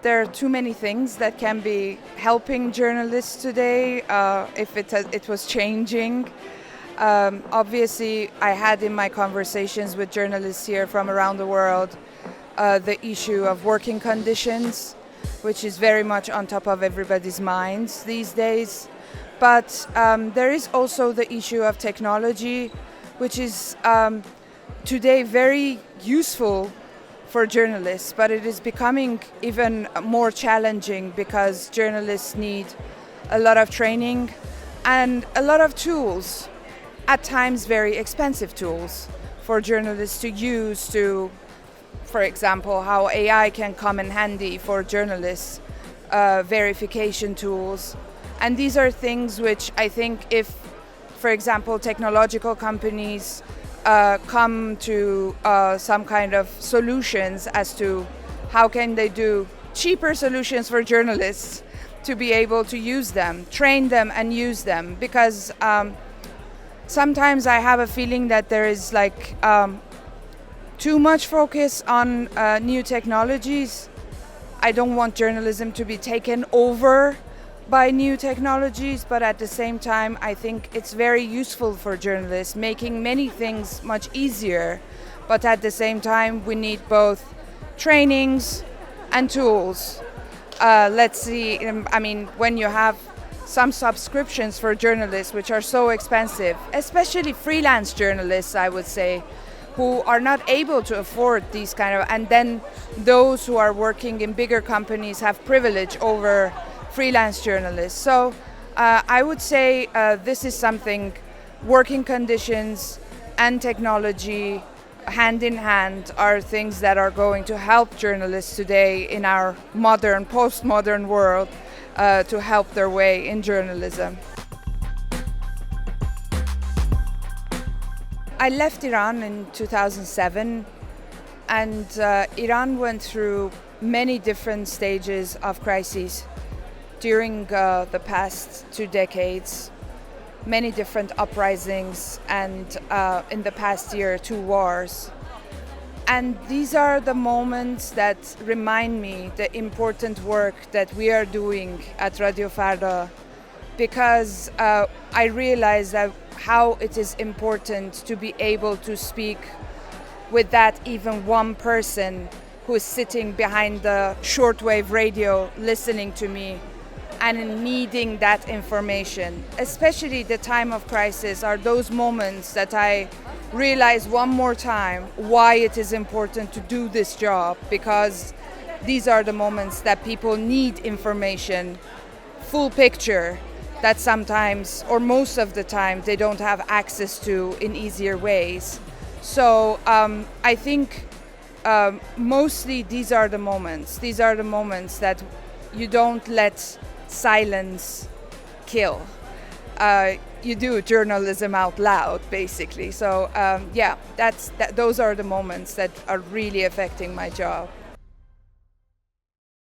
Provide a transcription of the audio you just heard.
there are too many things that can be helping journalists today if it was changing. Obviously, I had in my conversations with journalists here from around the world the issue of working conditions, which is very much on top of everybody's minds these days. But there is also the issue of technology, which is today very useful for journalists, but it is becoming even more challenging because journalists need a lot of training and a lot of tools, at times very expensive tools for journalists to use to, for example, how AI can come in handy for journalists, verification tools. And these are things which I think if, for example, technological companies come to some kind of solutions as to how can they do cheaper solutions for journalists to be able to use them, train them and use them. Because sometimes I have a feeling that there is too much focus on new technologies. I don't want journalism to be taken over by new technologies, but at the same time, I think it's very useful for journalists, making many things much easier. But at the same time, we need both trainings and tools. Let's see, I mean, when you have some subscriptions for journalists, which are so expensive, especially freelance journalists, I would say, who are not able to afford these kind of, and then those who are working in bigger companies have privilege over freelance journalists. So I would say this is something, working conditions and technology hand in hand are things that are going to help journalists today in our modern, postmodern world to help their way in journalism. I left Iran in 2007, and Iran went through many different stages of crises during the past 2 decades, many different uprisings, and in the past year, 2 wars. And these are the moments that remind me the important work that we are doing at Radio Farda, because I realize that how it is important to be able to speak with that even one person who is sitting behind the shortwave radio listening to me and needing that information. Especially the time of crisis are those moments that I realize one more time why it is important to do this job, because these are the moments that people need information, full picture, that sometimes or most of the time they don't have access to in easier ways. So I think mostly these are the moments that you don't let silence kill. You do journalism out loud, basically. So those are the moments that are really affecting my job.